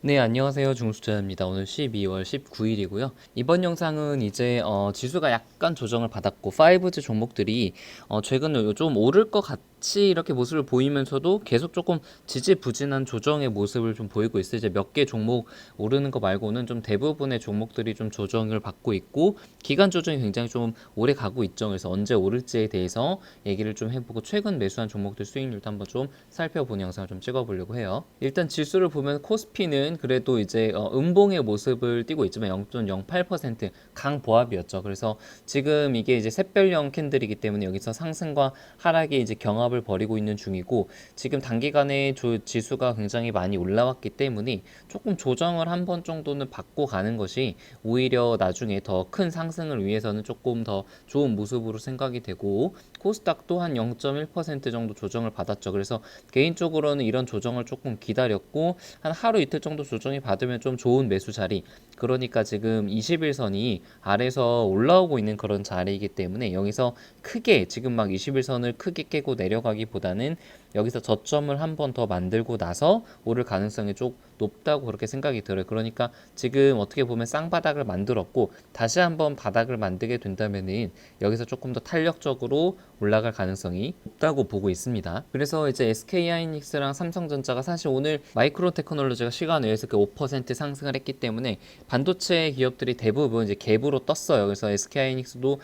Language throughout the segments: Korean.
네, 안녕하세요. 중수자입니다. 오늘 12월 19일이고요. 이번 영상은 이제 지수가 약간 조정을 받았고 5지 종목들이 최근에 좀 오를 것 같이 이렇게 모습을 보이면서도 계속 조금 지지부진한 조정의 모습을 좀 보이고 있어요. 이제 몇 개 종목 오르는 거 말고는 좀 대부분의 종목들이 좀 조정을 받고 있고 기간 조정이 굉장히 좀 오래 가고 있죠. 그래서 언제 오를지에 대해서 얘기를 좀 해보고 최근 매수한 종목들 수익률도 한번 좀 살펴보는 영상을 좀 찍어보려고 해요. 일단 지수를 보면 코스피는 그래도 이제 음봉의 모습을 띠고 있지만 0.08% 강보합이었죠. 그래서 지금 이게 이제 샛별형 캔들이기 때문에 여기서 상승과 하락이 이제 경합을 벌이고 있는 중이고 지금 단기간에 지수가 굉장히 많이 올라왔기 때문에 조금 조정을 한 번 정도는 받고 가는 것이 오히려 나중에 더 큰 상승을 위해서는 조금 더 좋은 모습으로 생각이 되고 코스닥도 한 0.1% 정도 조정을 받았죠. 그래서 개인적으로는 이런 조정을 조금 기다렸고 한 하루 이틀 정도 조정이 받으면 좀 좋은 매수 자리, 그러니까 지금 21선이 아래서 올라오고 있는 그런 자리이기 때문에 여기서 크게 지금 막 21선을 크게 깨고 내려가기보다는 여기서 저점을 한 번 더 만들고 나서 오를 가능성이 좀 높다고 그렇게 생각이 들어요. 그러니까 지금 어떻게 보면 쌍바닥을 만들었고 다시 한번 바닥을 만들게 된다면은 여기서 조금 더 탄력적으로 올라갈 가능성이 높다고 보고 있습니다. 그래서 이제 SK하이닉스랑 삼성전자가 사실 오늘 마이크로 테크놀로지가 시간 외에서 5% 상승을 했기 때문에 반도체 기업들이 대부분 이제 갭으로 떴어요. 그래서 SK하이닉스도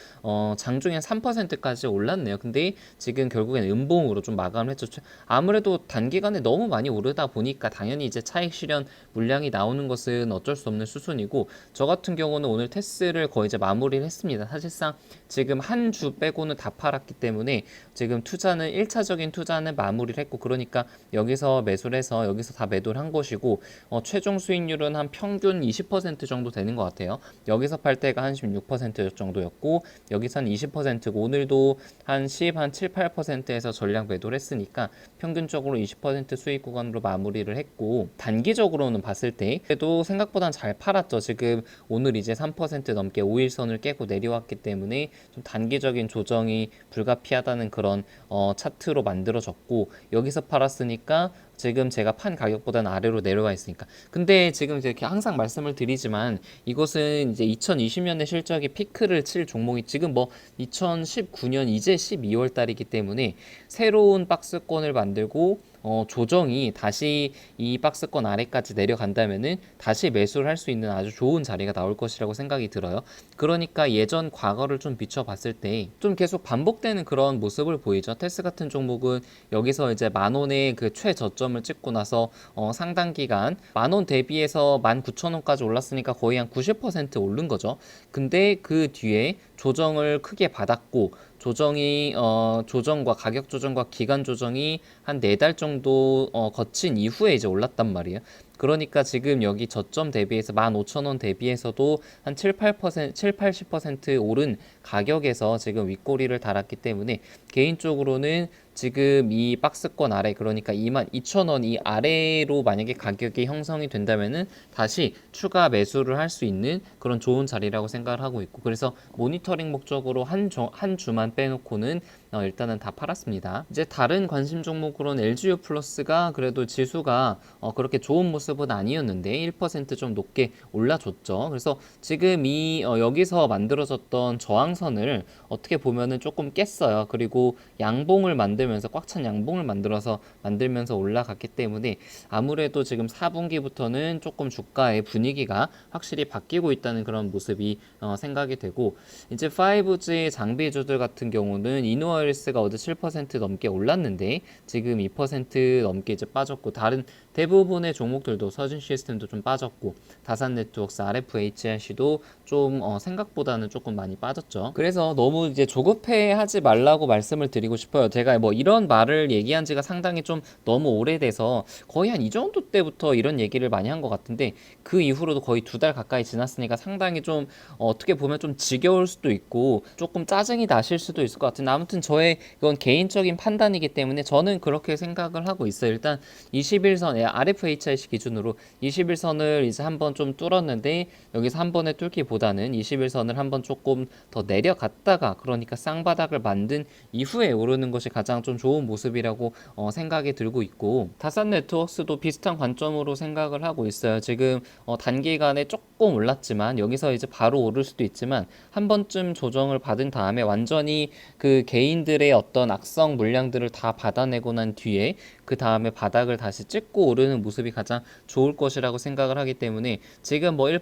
장중에 3%까지 올랐네요. 근데 지금 결국엔 음봉으로 좀 마감을 했죠. 아무래도 단기간에 너무 많이 오르다 보니까 당연히 이제 차익 실현 물량이 나오는 것은 어쩔 수 없는 수순이고, 저 같은 경우는 오늘 테스를 거의 이제 마무리를 했습니다. 사실상 지금 한 주 빼고는 다 팔았기 때문에 지금 투자는 1차적인 투자는 마무리를 했고, 그러니까 여기서 매수를 해서 여기서 다 매도를 한 것이고, 최종 수익률은 한 평균 20% 정도 되는 것 같아요. 여기서 팔 때가 한 16% 정도였고 여기서 한 20%고 오늘도 한 10, 한 7, 8%에서 전량 매도를 했으니까 평균적으로 20% 수익 구간으로 마무리를 했고, 단기적으로는 봤을 때 그래도 생각보다 잘 팔았죠. 지금 오늘 이제 3% 넘게 5일선을 깨고 내려왔기 때문에 좀 단기적인 조정이 불가피하다는 그런 차트로 만들어졌고, 여기서 팔았으니까 지금 제가 판 가격보다는 아래로 내려가 있으니까. 근데 지금 이렇게 항상 말씀을 드리지만 이것은 이제 2020년에 실적이 피크를 칠 종목이 지금 뭐 2019년 이제 12월 달이기 때문에 새로운 박스권을 만들고 조정이 다시 이 박스권 아래까지 내려간다면은 다시 매수를 할 수 있는 아주 좋은 자리가 나올 것이라고 생각이 들어요. 그러니까 예전 과거를 좀 비춰봤을 때 좀 계속 반복되는 그런 모습을 보이죠. 테스 같은 종목은 여기서 이제 10,000원의 그 최저점을 찍고 나서 상당 기간 10,000원 대비해서 19,000원까지 올랐으니까 거의 한 90% 오른 거죠. 근데 그 뒤에 조정을 크게 받았고, 조정과 가격 조정과 기간 조정이 한 4달 정도 거친 이후에 이제 올랐단 말이에요. 그러니까 지금 여기 저점 대비해서 15,000원 대비해서도 한 7, 8%, 7, 80% 오른 가격에서 지금 윗꼬리를 달았기 때문에 개인적으로는 지금 이 박스권 아래, 그러니까 22,000원 이 아래로 만약에 가격이 형성이 된다면은 다시 추가 매수를 할 수 있는 그런 좋은 자리라고 생각을 하고 있고, 그래서 모니터링 목적으로 한 주만 빼놓고는 일단은 다 팔았습니다. 이제 다른 관심 종목으로는 LGU 플러스가 그래도 지수가 그렇게 좋은 모습은 아니었는데 1%좀 높게 올라줬죠. 그래서 지금 이 여기서 만들어졌던 저항선을 어떻게 보면은 조금 깼어요. 그리고 양봉을 만들면서 꽉 찬 양봉을 만들면서 올라갔기 때문에 아무래도 지금 4분기부터는 조금 주가의 분위기가 확실히 바뀌고 있다는 그런 모습이 생각이 되고, 이제 5G 장비주들 같은 경우는 이노아일스가 어제 7% 넘게 올랐는데 지금 2% 넘게 이제 빠졌고, 다른 대부분의 종목들도 서진 시스템도 좀 빠졌고 다산 네트워크스, RFHRC도 좀 생각보다는 조금 많이 빠졌죠. 그래서 너무 이제 조급해하지 말라고 말씀을 드리고 싶어요. 제가 뭐 이런 말을 얘기한 지가 상당히 좀 너무 오래돼서 거의 한 이 정도 때부터 이런 얘기를 많이 한 것 같은데, 그 이후로도 거의 2달 가까이 지났으니까 상당히 좀 어떻게 보면 좀 지겨울 수도 있고 조금 짜증이 나실 수도 있을 것 같은데, 아무튼 저의 이건 개인적인 판단이기 때문에 저는 그렇게 생각을 하고 있어요. 일단 21선 RFHIC 기준으로 21선을 이제 한번 좀 뚫었는데 여기서 한 번에 뚫기보다는 21선을 한번 조금 더 내려갔다가 그러니까 쌍바닥을 만든 이후에 오르는 것이 가장 좀 좋은 모습이라고 생각이 들고 있고 다산 네트워크스도 비슷한 관점으로 생각을 하고 있어요. 지금 단기간에 조금 올랐지만 여기서 이제 바로 오를 수도 있지만 한 번쯤 조정을 받은 다음에 완전히 그 개인들의 어떤 악성 물량들을 다 받아내고 난 뒤에 그 다음에 바닥을 다시 찍고 오르는 모습이 가장 좋을 것이라고 생각을 하기 때문에 지금 뭐 1%,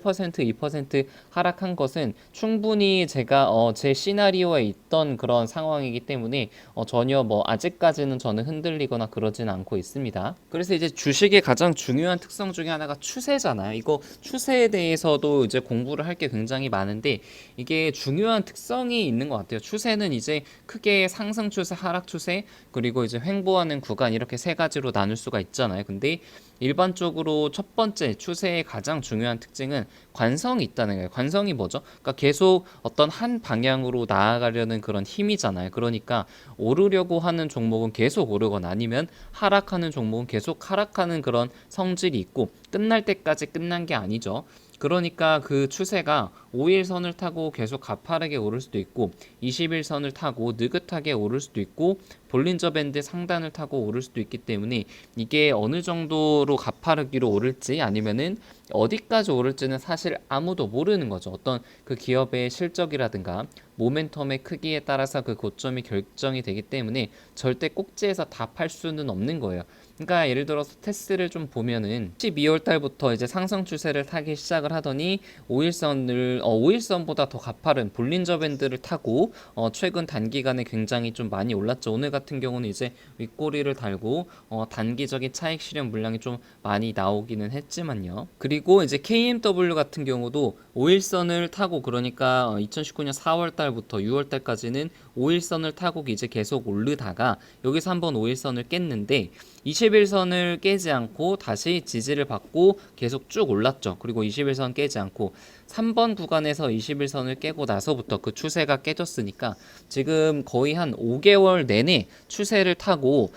2% 하락한 것은 충분히 제가 제 시나리오에 있던 그런 상황이기 때문에 전혀 뭐 아직까지는 저는 흔들리거나 그러진 않고 있습니다. 그래서 이제 주식의 가장 중요한 특성 중에 하나가 추세잖아요. 이거 추세에 대해서도 이제 공부를 할 게 굉장히 많은데 이게 중요한 특성이 있는 것 같아요. 추세는 이제 크게 상승 추세, 하락 추세, 그리고 이제 횡보하는 구간 이렇게 세 가지로 나눌 수가 있잖아요. 근데 일반적으로 첫 번째 추세의 가장 중요한 특징은 관성이 있다는 거예요. 관성이 뭐죠? 그러니까 계속 어떤 한 방향으로 나아가려는 그런 힘이잖아요. 그러니까 오르려고 하는 종목은 계속 오르거나 아니면 하락하는 종목은 계속 하락하는 그런 성질이 있고 끝날 때까지 끝난 게 아니죠. 그러니까 그 추세가 5일선을 타고 계속 가파르게 오를 수도 있고 21선을 타고 느긋하게 오를 수도 있고 볼린저 밴드 상단을 타고 오를 수도 있기 때문에 이게 어느 정도로 가파르기로 오를지 아니면은 어디까지 오를지는 사실 아무도 모르는 거죠. 어떤 그 기업의 실적이라든가 모멘텀의 크기에 따라서 그 고점이 결정이 되기 때문에 절대 꼭지에서 다 팔 수는 없는 거예요. 그러니까 예를 들어서 테스를 좀 보면은 12월 달부터 이제 상승 추세를 타기 시작을 하더니 5일선보다 더 가파른 볼린저 밴드를 타고 최근 단기간에 굉장히 좀 많이 올랐죠. 오늘 같은 경우는 이제 윗꼬리를 달고 단기적인 차익 실현 물량이 좀 많이 나오기는 했지만요. 그리고 이제 KMW 같은 경우도 5일선을 타고 그러니까 2019년 4월 달부터 6월 달까지는 5일선을 타고 이제 계속 오르다가 여기서 한번 5일선을 깼는데 21선을 깨지 않고 다시 지지를 받고 계속 쭉 올랐죠. 그리고 21선 깨지 않고 3번 구간에서 21선을 깨고 나서부터 그 추세가 깨졌으니까 지금 거의 한 5개월 내내 추세를 타고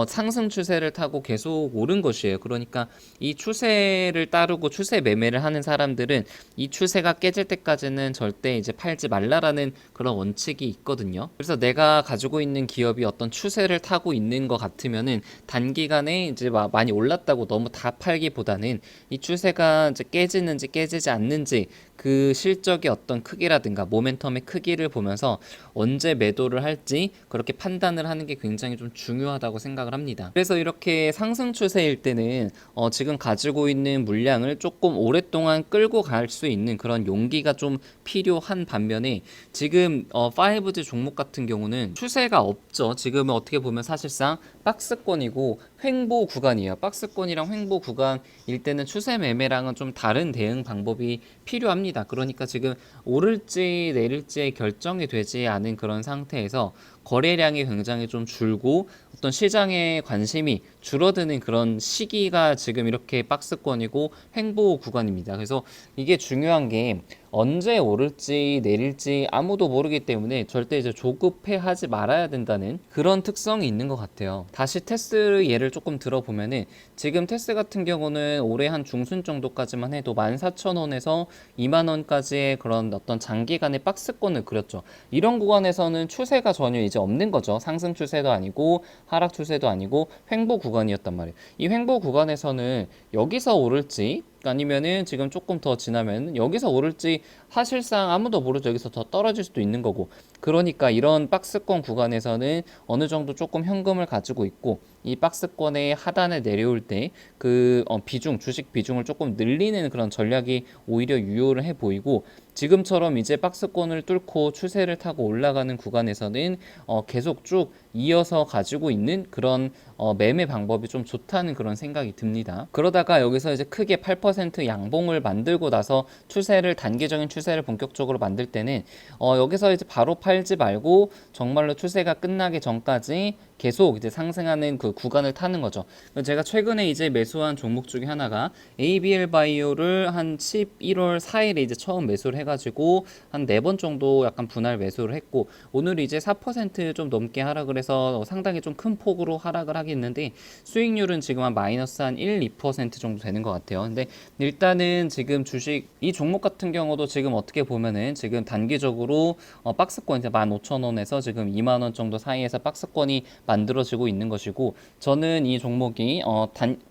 상승 추세를 타고 계속 오른 것이에요. 그러니까 이 추세를 따르고 추세 매매를 하는 사람들은 이 추세가 깨질 때까지는 절대 이제 팔지 말라라는 그런 원칙이 있거든요. 그래서 내가 가지고 있는 기업이 어떤 추세를 타고 있는 것 같으면은 단기간에 이제 많이 올랐다고 너무 다 팔기보다는 이 추세가 이제 깨지는지 깨지지 않는지 그 실적의 어떤 크기라든가 모멘텀의 크기를 보면서 언제 매도를 할지 그렇게 판단을 하는 게 굉장히 좀 중요하다고 생각을 합니다. 그래서 이렇게 상승 추세일 때는 지금 가지고 있는 물량을 조금 오랫동안 끌고 갈 수 있는 그런 용기가 좀 필요한 반면에 지금 5G 종목 같은 경우는 추세가 없죠. 지금은 어떻게 보면 사실상 박스권이고 횡보 구간이에요. 박스권이랑 횡보 구간일 때는 추세 매매랑은 좀 다른 대응 방법이 필요합니다. 그러니까 지금 오를지 내릴지 결정이 되지 않은 그런 상태에서 거래량이 굉장히 좀 줄고 어떤 시장의 관심이 줄어드는 그런 시기가 지금 이렇게 박스권이고 횡보 구간입니다. 그래서 이게 중요한 게 언제 오를지 내릴지 아무도 모르기 때문에 절대 이제 조급해 하지 말아야 된다는 그런 특성이 있는 것 같아요. 다시 테스 예를 조금 들어보면은 지금 테스 같은 경우는 올해 한 중순 정도까지만 해도 14,000원에서 20,000원까지의 그런 어떤 장기간의 박스권을 그렸죠. 이런 구간에서는 추세가 전혀 이제 없는 거죠. 상승 추세도 아니고 하락 추세도 아니고 횡보 구간이었단 말이에요. 이 횡보 구간에서는 여기서 오를지 아니면은 지금 조금 더 지나면 여기서 오를지 사실상 아무도 모르죠. 여기서 더 떨어질 수도 있는 거고. 그러니까 이런 박스권 구간에서는 어느 정도 조금 현금을 가지고 있고 이 박스권의 하단에 내려올 때 그 비중, 주식 비중을 조금 늘리는 그런 전략이 오히려 유효를 해 보이고 지금처럼 이제 박스권을 뚫고 추세를 타고 올라가는 구간에서는 계속 쭉 이어서 가지고 있는 그런 매매 방법이 좀 좋다는 그런 생각이 듭니다. 그러다가 여기서 이제 크게 8% 양봉을 만들고 나서 단기적인 추세를 본격적으로 만들 때는 여기서 이제 바로 팔지 말고 정말로 추세가 끝나기 전까지 계속 이제 상승하는 그 구간을 타는 거죠. 제가 최근에 이제 매수한 종목 중에 하나가 ABL 바이오를 한 11월 4일에 이제 처음 매수를 해가지고 한 4번 정도 약간 분할 매수를 했고, 오늘 이제 4%좀 넘게 하락을 해서 상당히 좀 큰 폭으로 하락을 하겠는데, 수익률은 지금 한 마이너스 한 1, 2% 정도 되는 것 같아요. 근데 일단은 지금 주식 이 종목 같은 경우도 지금 어떻게 보면은 지금 단기적으로 박스권 이제 15,000원에서 지금 2만 원 정도 사이에서 박스권이 만들어지고 있는 것이고, 저는 이 종목이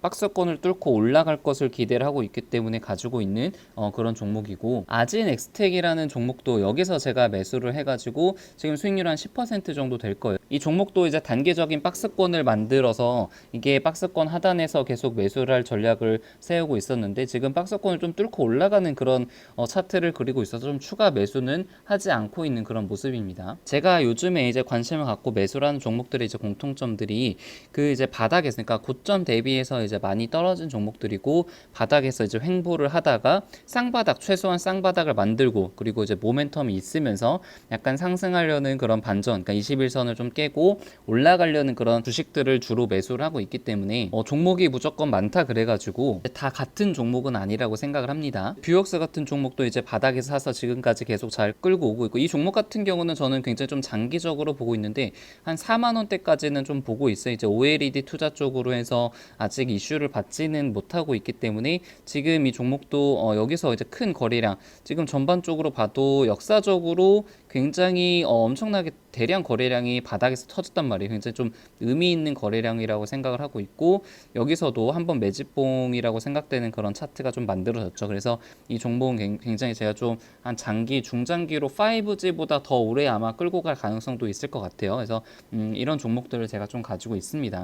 박스권을 뚫고 올라갈 것을 기대를 하고 있기 때문에 가지고 있는 그런 종목이고, 아진 엑스텍이라는 종목도 여기서 제가 매수를 해가지고 지금 수익률 한 10% 정도 될 거예요. 이 종목도 이제 단계적인 박스권을 만들어서 이게 박스권 하단에서 계속 매수를 할 전략을 세우고 있었는데, 지금 박스권을 좀 뚫고 올라가는 그런 차트를 그리고 있어서 좀 추가 매수는 하지 않고 있는 그런 모습입니다. 제가 요즘에 이제 관심을 갖고 매수를 하는 종목들의 이제 공통점들이 그 이제 바닥에서, 그러니까 고점 대비해서 이제 많이 떨어진 종목들이고, 바닥에서 이제 횡보를 하다가 쌍바닥, 최소한 쌍바닥을 만들고, 그리고 이제 모멘텀이 있으면서 약간 상승하려는 그런 반전, 그러니까 21선을 좀 깨고 올라가려는 그런 주식들을 주로 매수를 하고 있기 때문에 종목이 무조건 많다 그래가지고 다 같은 종목은 아니라고 생각을 합니다. 뷰역스 같은 종목도 이제 바닥에서 사서 지금까지 계속 잘 끌고 오고 있고, 이 종목 같은 경우는 저는 굉장히 좀 장기적으로 보고 있는데 한 4만 원대까지는 좀 보고 있어요. 이제 OLED 투자 쪽으로 해서 아직 이슈를 받지는 못하고 있기 때문에 지금 이 종목도 여기서 이제 큰 거래량, 지금 전반적으로 봐도 역사적으로 굉장히 엄청나게 대량 거래량이 바닥에서 터졌단 말이에요. 굉장히 좀 의미 있는 거래량이라고 생각을 하고 있고, 여기서도 한번 매집봉이라고 생각되는 그런 차트가 좀 만들어졌죠. 그래서 이 종목은 굉장히 제가 좀 한 장기, 중장기로 5G보다 더 오래 아마 끌고 갈 가능성도 있을 것 같아요. 그래서 이런 종목들을 제가 좀 가지고 있습니다.